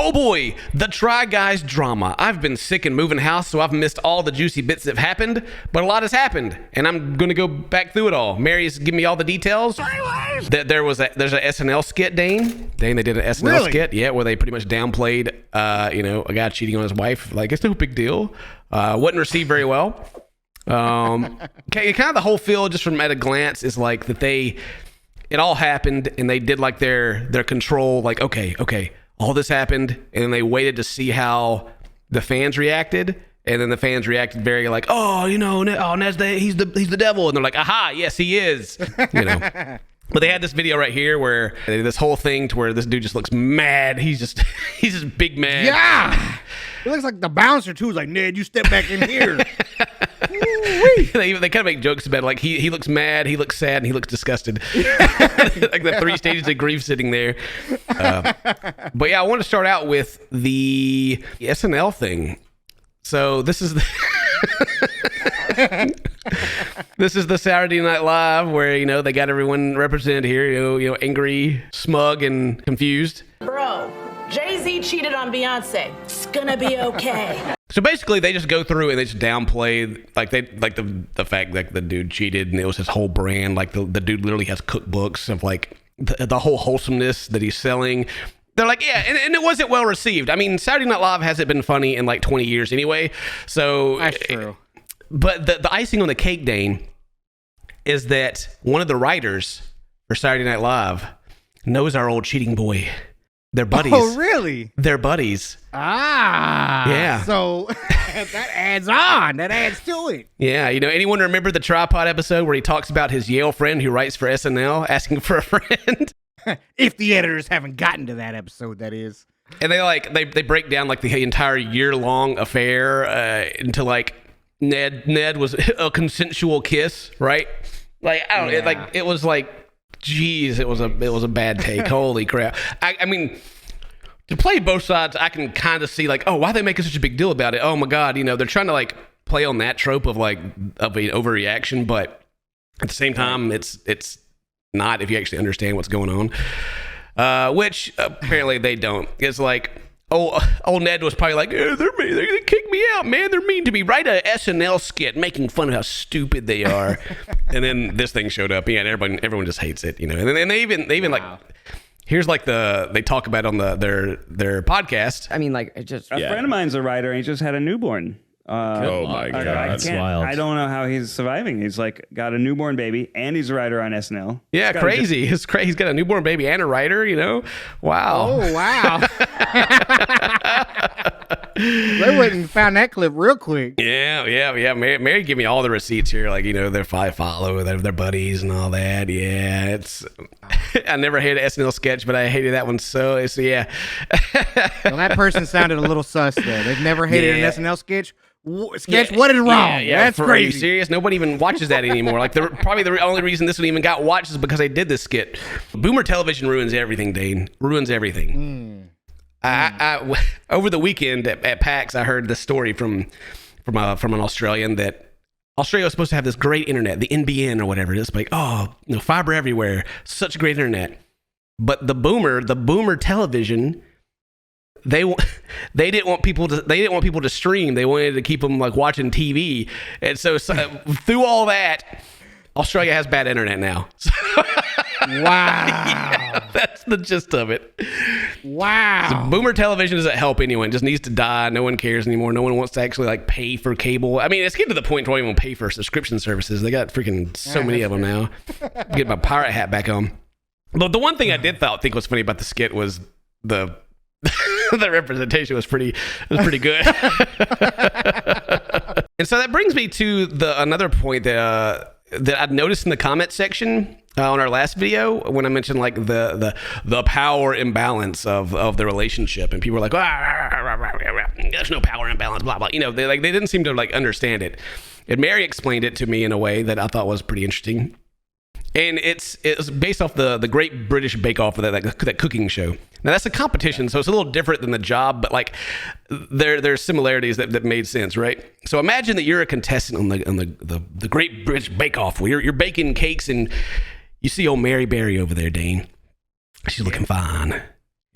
Oh boy, the Try Guys drama. I've been sick and moving house, so I've missed all the juicy bits that have happened, but a lot has happened, and I'm going to go back through it all. Mary's giving me all the details. There's an SNL skit, Dane, they did an SNL skit, yeah, where they pretty much downplayed, a guy cheating on his wife. Like, it's no big deal. Wasn't received very well. Kind of the whole feel, just from at a glance, is like that it all happened, and they did like their control, like, okay, all this happened, and then they waited to see how the fans reacted, and then the fans reacted very like, Ned's he's the devil, and they're like, aha, yes, he is, But they had this video right here where they did this whole thing to where this dude just looks mad. He's just big mad. Yeah, it looks like the bouncer too. Is like, Ned, you step back in here. They kind of make jokes about it. Like he looks mad, he looks sad, and he looks disgusted. Like the 3 stages of grief sitting there. But yeah, I want to start out with the SNL thing. So this is this is the Saturday Night Live where they got everyone represented here. Angry, smug, and confused. Bro, Jay-Z cheated on Beyonce. It's gonna be okay. So basically, they just go through and they just downplay the fact that the dude cheated, and it was his whole brand. Like the dude literally has cookbooks of like the whole wholesomeness that he's selling. They're like, yeah, and it wasn't well received. I mean, Saturday Night Live hasn't been funny in like 20 years anyway. So that's true. But the icing on the cake, Dane, is that one of the writers for Saturday Night Live knows our old cheating boy. They're buddies. Oh, really? They're buddies. Ah. Yeah. So that adds on. That adds to it. Yeah. Anyone remember the tripod episode where he talks about his Yale friend who writes for SNL asking for a friend? If the editors haven't gotten to that episode, that is. And they break down like the entire year-long affair into like Ned was a consensual kiss, right? Like I don't like it was like, geez, it was a bad take. Holy crap! I mean, to play both sides, I can kind of see like, oh, why are they making such a big deal about it? Oh my God, they're trying to like play on that trope of like of an overreaction, but at the same time, it's not if you actually understand what's going on, which apparently they don't. It's like, old Ned was probably like, they kicked me out, man. They're mean to me. Write a SNL skit making fun of how stupid they are. And then this thing showed up. Yeah, and everyone just hates it, And then they even like, here's like they talk about on their podcast. I mean, like, it just a friend of mine's a writer, and he just had a newborn. Oh my God, that's wild. I don't know how he's surviving. He's like got a newborn baby, and he's a writer on SNL. Yeah, crazy. He's got a newborn baby and a writer. Wow. Oh wow. They went and found that clip real quick. Yeah. Mary gave me all the receipts here, like their follow their buddies and all that. Yeah, it's. I never hated SNL sketch, but I hated that one so yeah. Well, that person sounded a little sus there. They've never hated an SNL sketch. What is wrong? Yeah, that's crazy. Are you serious? Nobody even watches that anymore. Like, probably the only reason this one even got watched is because they did this skit. Boomer television ruins everything, Dane. Ruins everything. I over the weekend at PAX, I heard this story from an Australian that Australia was supposed to have this great internet, the NBN or whatever. It's like, fiber everywhere, such great internet. But the boomer television. They didn't want people to stream. They wanted to keep them like watching TV, and so through all that, Australia has bad internet now. Wow, yeah, that's the gist of it. Wow, so boomer television doesn't help anyone. It just needs to die. No one cares anymore. No one wants to actually like pay for cable. I mean, it's getting to the point where they won't pay for subscription services. They got freaking so many of them now. Get my pirate hat back on. But the one thing I did think was funny about the skit was the representation was pretty good. And so that brings me to another point that I'd noticed in the comment section on our last video when I mentioned like the power imbalance of the relationship, and people were like, there's no power imbalance, blah blah. They didn't seem to like understand it. And Mary explained it to me in a way that I thought was pretty interesting. And it's based off the Great British Bake Off, that cooking show. Now that's a competition, so it's a little different than the job, but like there's similarities that made sense, right? So imagine that you're a contestant on the Great British Bake Off where you're baking cakes, and you see old Mary Berry over there, Dane. She's looking fine.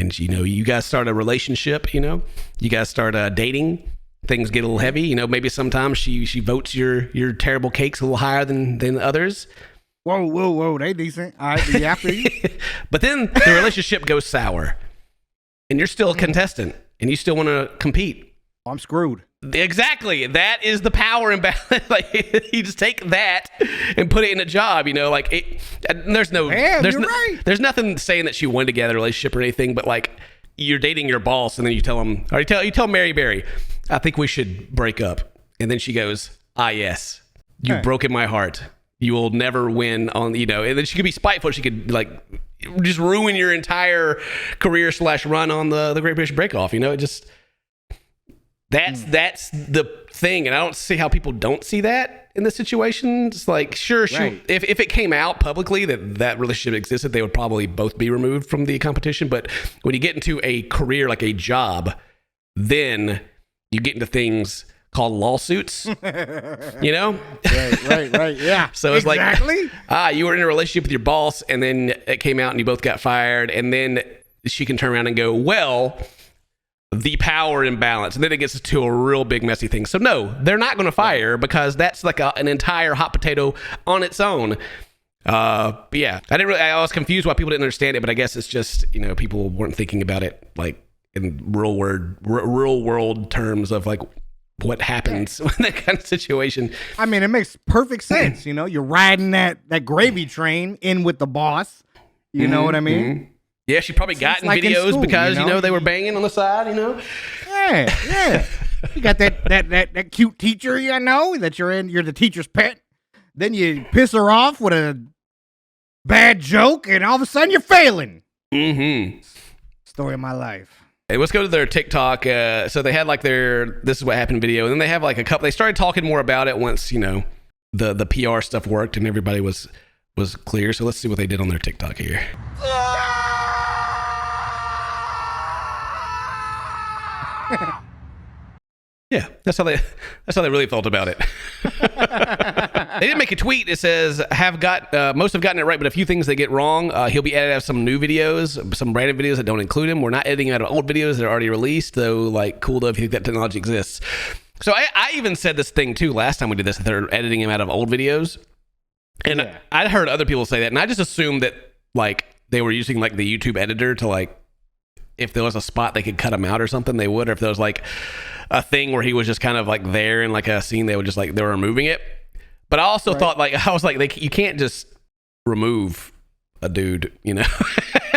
and you guys start a relationship, you guys start dating, things get a little heavy, maybe sometimes she votes your terrible cakes a little higher than others. Whoa, they decent. All right, be after you. But then the relationship goes sour, and you're still a contestant, and you still want to compete. I'm screwed. Exactly. That is the power imbalance. Like, you just take that and put it in a job, like there's no, right. There's nothing saying that she wanted to get out of a relationship or anything, but like you're dating your boss and then you tell him, or you tell Mary Berry, I think we should break up. And then she goes, yes, you've broken my heart. You will never win on, and then she could be spiteful. She could like just ruin your entire career / run on the Great British Bake Off. It just, that's the thing. And I don't see how people don't see that in this situation. It's like, sure, right. if it came out publicly that relationship existed, they would probably both be removed from the competition. But when you get into a career, like a job, then you get into things called lawsuits, Right, yeah. So it's exactly. like, you were in a relationship with your boss and then it came out and you both got fired, and then she can turn around and go, well, the power imbalance, and then it gets to a real big messy thing. So no, they're not going to fire because that's like an entire hot potato on its own. But yeah, I was confused why people didn't understand it, but I guess it's just, people weren't thinking about it like in real world terms of like what happens in that kind of situation. I mean, it makes perfect sense. You're riding that gravy train in with the boss. You know what I mean? Mm-hmm. Yeah, she probably got in like in videos school, because they were banging on the side. Yeah. You got that cute teacher, that you're the teacher's pet. Then you piss her off with a bad joke, and all of a sudden you're failing. Mm-hmm. Story of my life. Hey, let's go to their TikTok. So they had like this is what happened video, and then they have like a couple. They started talking more about it once the PR stuff worked and everybody was clear. So let's see what they did on their TikTok here. Yeah, that's how they really felt about it. They didn't make a tweet. It says most have gotten it right, but a few things they get wrong. He'll be edited out of some new videos, some random videos that don't include him. We're not editing him out of old videos that are already released, though. Like, cool though if you think that technology exists. So I even said this thing too last time we did this, that they're editing him out of old videos, and I heard other people say that, and I just assumed that like they were using like the YouTube editor to like, if there was a spot they could cut him out or something, they would. Or if there was like a thing where he was just kind of like there in like a scene, they would just like, they were removing it. But I also thought like, I was like, you can't just remove a dude,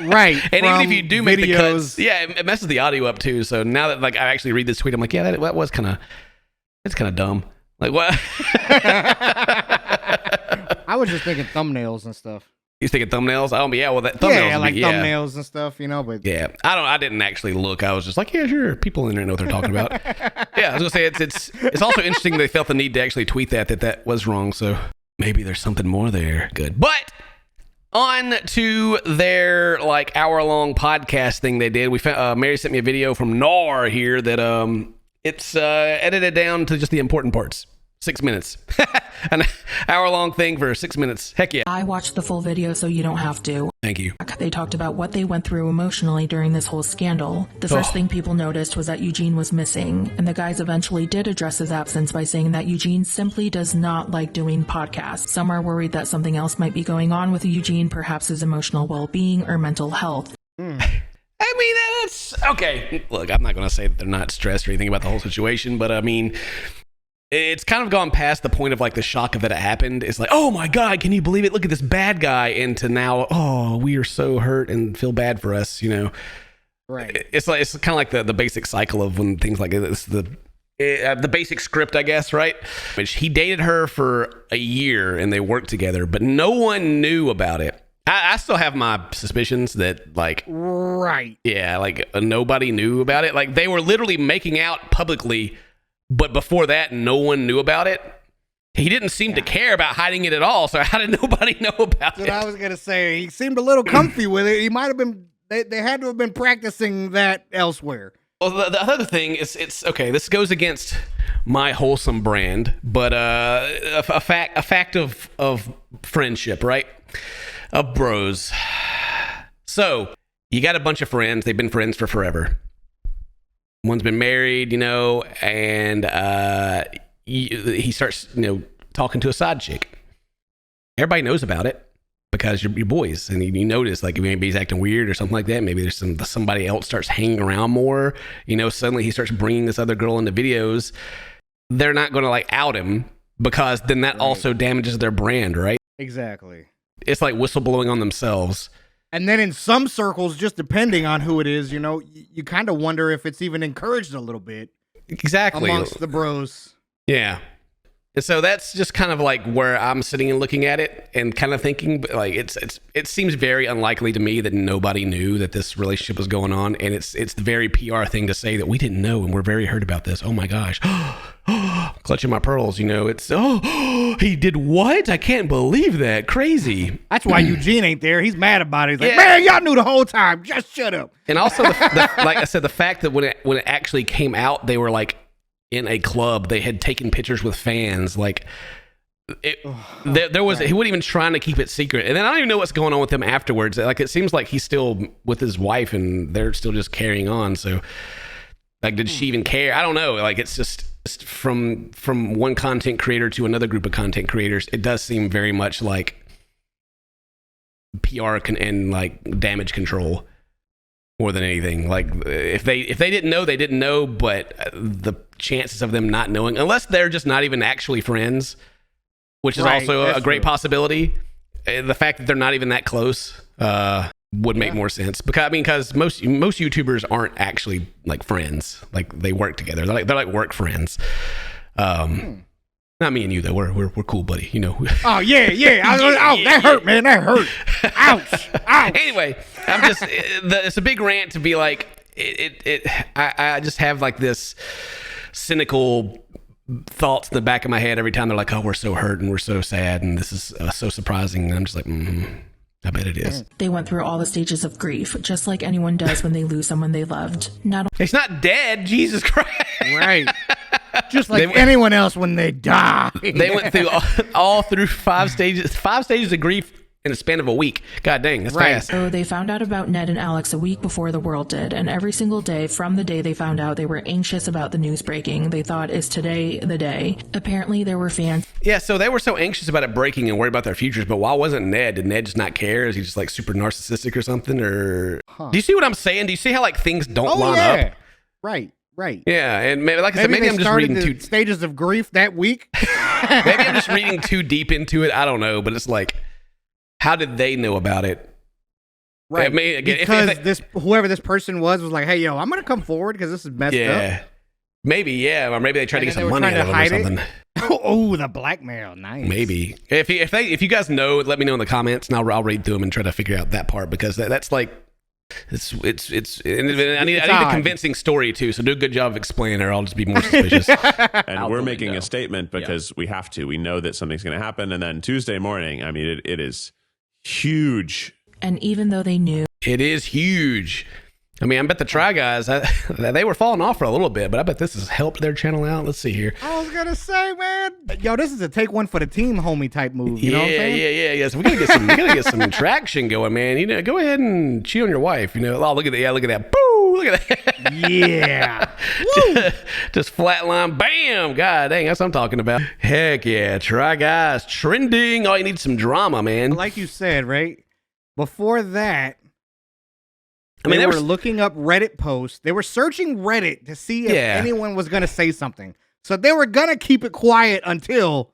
Right. And even if you do make the videos, cuts, it messes the audio up too. So now that like I actually read this tweet, I'm like, yeah, that was it's kind of dumb. Like what? I was just thinking thumbnails and stuff. You thinking thumbnails? Oh, yeah. Well, that thumbnails. Yeah, like thumbnails and stuff, But yeah, I didn't actually look. I was just like, yeah, sure. People in the internet know what they're talking about. Yeah, I was gonna say it's also interesting they felt the need to actually tweet that was wrong. So maybe there's something more there. Good, but on to their like hour-long podcast thing they did. We found Mary sent me a video from NAR here that it's edited down to just the important parts. 6 minutes. An hour-long thing for 6 minutes. Heck yeah. I watched the full video so you don't have to. Thank you. They talked about what they went through emotionally during this whole scandal. The first thing people noticed was that Eugene was missing, and the guys eventually did address his absence by saying that Eugene simply does not like doing podcasts. Some are worried that something else might be going on with Eugene, perhaps his emotional well-being or mental health. I mean, that's... Okay, look, I'm not going to say that they're not stressed or anything about the whole situation, but I mean... It's kind of gone past the point of like the shock of that it happened. It's like, oh my God, can you believe it? Look at this bad guy. Into now, oh, we are so hurt and feel bad for us, Right. It's kind of like the basic cycle of when things like this, the basic script, I guess, right? He dated her for a year and they worked together, but no one knew about it. I still have my suspicions that like, right. Yeah, like nobody knew about it. Like they were literally making out publicly. But before that, no one knew about it. He didn't seem to care about hiding it at all. So how did nobody know about it? I was going to say, he seemed a little comfy with it. He might have been, they had to have been practicing that elsewhere. Well, the other thing is, it's okay. This goes against my wholesome brand, but a fact of friendship, right? Of bros. So you got a bunch of friends. They've been friends for forever. One's been married, and he starts, talking to a side chick. Everybody knows about it because you're boys, and you notice like maybe he's acting weird or something like that. Maybe there's somebody else starts hanging around more. Suddenly he starts bringing this other girl into videos. They're not going to like out him because then that also damages their brand, right? Exactly. It's like whistleblowing on themselves. And then in some circles, just depending on who it is, you kind of wonder if it's even encouraged a little bit. Exactly. Amongst the bros. Yeah. And so that's just kind of like where I'm sitting and looking at it and kind of thinking like it seems very unlikely to me that nobody knew that this relationship was going on. And it's the very PR thing to say that we didn't know and we're very hurt about this. Oh my gosh. Clutching my pearls, it's he did what? I can't believe that. Crazy. That's why Eugene ain't there. He's mad about it. He's like, man, y'all knew the whole time. Just shut up. And also like I said, the fact that when it actually came out, they were like in a club, they had taken pictures with fans. Like there was, he wasn't even trying to keep it secret. And then I don't even know what's going on with him afterwards. Like it seems like he's still with his wife and they're still just carrying on. So like, did she even care? I don't know. Like it's just from one content creator to another group of content creators. It does seem very much like PR and like damage control. More than anything, like if they didn't know, they didn't know. But the chances of them not knowing, unless they're just not even actually friends, which is also a great possibility. The fact that they're not even that close would make more sense. Because most YouTubers aren't actually like friends. Like they work together. They're like work friends. Not me and you though. We're cool, buddy. Oh yeah. That hurt, man. That hurt. Ouch. Anyway, I'm just. It's a big rant to be like. I just have like this cynical thoughts in the back of my head every time they're like, "Oh, we're so hurt and we're so sad and this is so surprising." And I'm just like, I bet it is. They went through all the stages of grief, just like anyone does when they lose someone they loved. He's not dead. Jesus Christ. Right. Just like anyone else when they die. They went through all through 5 stages of grief in a span of a week. God dang, that's fast. So they found out about Ned and Alex a week before the world did, and every single day from the day they found out, they were anxious about the news breaking. They thought, is today the day? Apparently there were fans. Yeah, so they were so anxious about it breaking and worried about their futures, but why wasn't Ned? Did Ned just not care? Is he just like super narcissistic or something? Or do you see what I'm saying? Do you see how like things don't line up? Right. Yeah, and maybe, like I said, maybe I'm just reading the stages of grief that week. Maybe I'm just reading too deep into it. I don't know, but it's like, how did they know about it? Right. I mean, again, because whoever this person was like, hey, yo, I'm gonna come forward because this is messed up. Yeah, maybe, or maybe they tried to get some money out of him or something. Oh, the blackmail, nice. Maybe if you guys know, let me know in the comments, and I'll read through them and try to figure out that part because that's like. It's I need a convincing story too, so do a good job of explaining it or I'll just be more suspicious. And we're making a statement because we have to. We know that something's going to happen, and then Tuesday morning, I mean, it is huge. And even though they knew, it is huge. I mean, I bet the Try Guys, they were falling off for a little bit, but I bet this has helped their channel out. Let's see here. I was gonna say, man, yo, this is a take one for the team, homie type move. You know what I'm saying? Yeah. So we gotta get some traction going, man. Go ahead and cheat on your wife. Oh, look at that. Yeah, look at that. Boo! Look at that. Yeah. just flatline. Bam! God dang, that's what I'm talking about. Heck yeah, Try Guys trending. Oh, you need some drama, man. Like you said, right before that. I mean, they were looking up Reddit posts. They were searching Reddit to see if anyone was going to say something. So they were going to keep it quiet until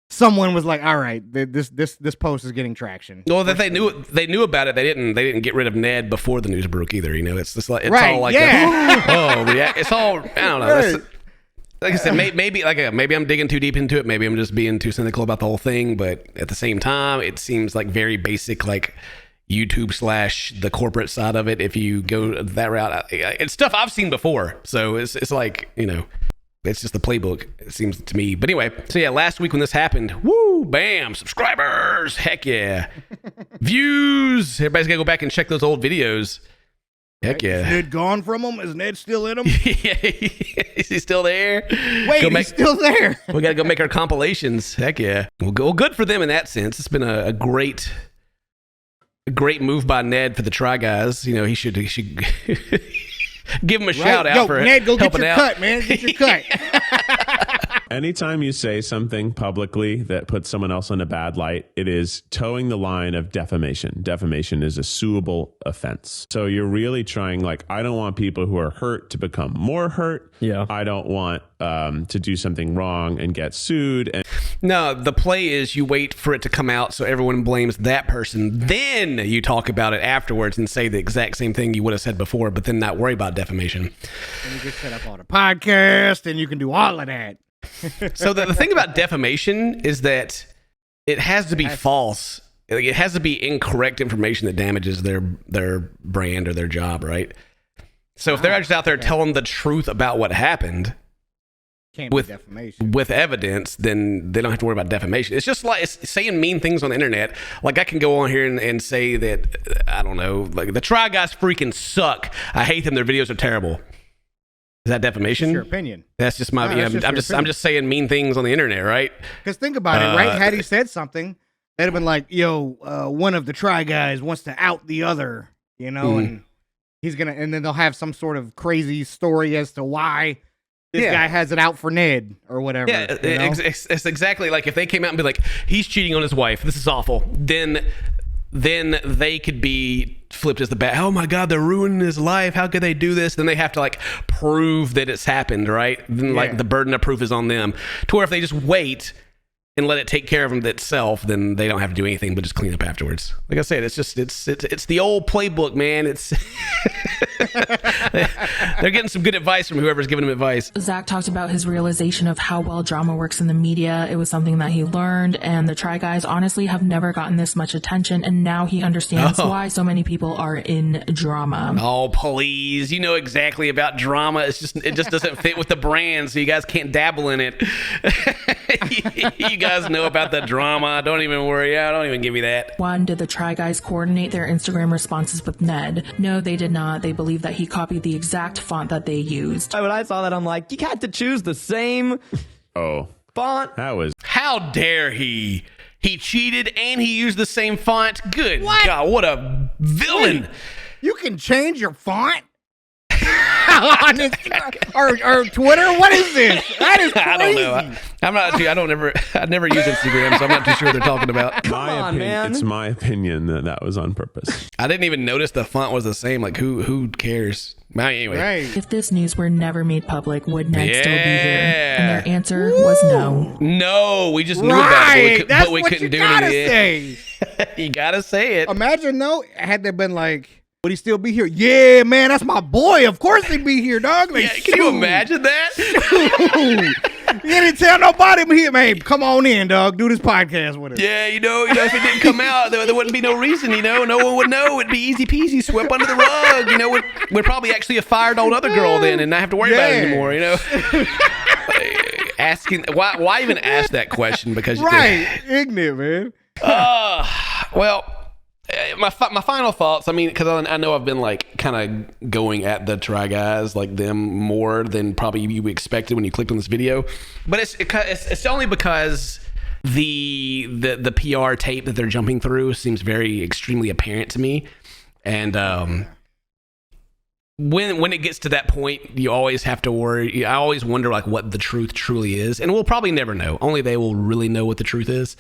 someone was like, "All right, this post is getting traction." Well, that they knew about it. They didn't get rid of Ned before the news broke either. It's just like all like it's all I don't know. Right. Like I said, maybe I'm digging too deep into it. Maybe I'm just being too cynical about the whole thing. But at the same time, it seems like very basic, like YouTube / the corporate side of it. If you go that route, it's stuff I've seen before. So it's like, it's just the playbook, it seems to me. But anyway, so yeah, last week when this happened, woo, bam, subscribers, heck yeah. Views, everybody's got to go back and check those old videos. Heck yeah. Is Ned gone from them? Is Ned still in them? Yeah, is he still there? Wait, he's still there. We got to go make our compilations. Heck yeah. Well, good for them in that sense. It's been a great a great move by Ned for the Try Guys. You know, he should give him a shout out for Ned, go get helping your out. cut, man. Get your cut. Anytime you say something publicly that puts someone else in a bad light, it is towing the line of defamation. Defamation is a suable offense. So you're really trying, like, I don't want people who are hurt to become more hurt. Yeah. I don't want to do something wrong and get sued. And No, the play is you wait for it to come out so everyone blames that person. Then you talk about it afterwards and say the exact same thing you would have said before, but then not worry about defamation. And you can set up on a podcast, and you can do all of that. So the thing about defamation is that it has to be false. Like, it has to be incorrect information that damages their brand or their job, right? So if they're just out there telling the truth about what happened Can't be defamation. with evidence, then they don't have to worry about defamation. It's just like saying mean things on the internet. Like, I can go on here and say that, I don't know, like, the Try Guys freaking suck. I hate them. Their videos are terrible. Is that defamation? That's your opinion. That's just my. No, Yeah, that's just your I'm opinion. just saying mean things on the internet, right? Because think about it, right? Had he said something, they'd have been like, "Yo, one of the Try Guys wants to out the other," you know, and he's gonna, and then they'll have some sort of crazy story as to why this guy has it out for Ned or whatever. Yeah, you know? it's exactly like if they came out and be like, he's cheating on his wife, this is awful, then they could be flipped as the bad. Oh my God, they're ruining his life. How could they do this? Then they have to like prove that it's happened, right? Then like the burden of proof is on them. To where if they just wait and let it take care of itself, then they don't have to do anything but just clean up afterwards. Like I said, it's just it's the old playbook, man. It's they're getting some good advice from whoever's giving them advice. Zach talked about his realization of how well drama works in the media. It was something that he learned, and the Try Guys honestly have never gotten this much attention, and now he understands why so many people are in drama. Oh, please. You know exactly about drama. It just doesn't fit with the brand, so you guys can't dabble in it. You guys know about the drama. Don't even worry. Don't even give me that. One, did the Try Guys coordinate their Instagram responses with Ned? No, they did not. They believe that he copied the exact font that they used. When I saw that, I'm like, you got to choose the same font. that was How dare he? He cheated and he used the same font. Good God, what a villain. You can change your font on Instagram or Twitter. What is this? That is crazy. I don't know. I'm not. I never use Instagram, so I'm not too sure what they're talking about. It's my opinion that was on purpose. I didn't even notice the font was the same. Like, who cares? Anyway. Right. If this news were never made public, would Ned still be here? And their answer was no. No, we just knew about it, That's but we what couldn't you do gotta anything. say. You gotta say it. Imagine though, had they been like, would he still be here? Yeah, man, that's my boy. Of course he'd be here, dog. Like, Yeah, can you imagine that? You didn't tell nobody but him, hey, come on in, dog. Do this podcast with us. Yeah, you know, if it didn't come out, there wouldn't be no reason, no one would know. It'd be easy peasy, swept under the rug, we'd probably actually have fired old other girl then and not have to worry about it anymore, Asking, why even ask that question? Because Ignorant, man. Well, my final thoughts. I mean, because I know I've been like kind of going at the Try Guys, like them more than probably you expected when you clicked on this video. But it's only because the PR tape that they're jumping through seems very extremely apparent to me, and when it gets to that point, you always have to worry. I always wonder like what the truth truly is, and we'll probably never know. Only they will really know what the truth is.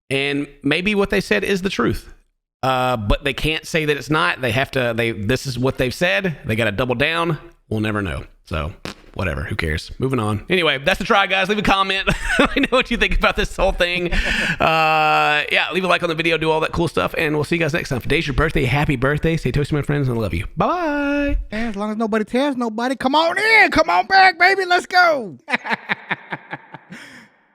And maybe what they said is the truth. But they can't say that it's not. They have to, this is what they've said. They got to double down. We'll never know. So whatever, who cares? Moving on. Anyway, that's the Try Guys. Leave a comment. Let me know what you think about this whole thing. Leave a like on the video, do all that cool stuff, and we'll see you guys next time. If today's your birthday, happy birthday. Stay toasty, my friends, and I love you. Bye. As long as nobody tells nobody, come on in. Come on back, baby. Let's go.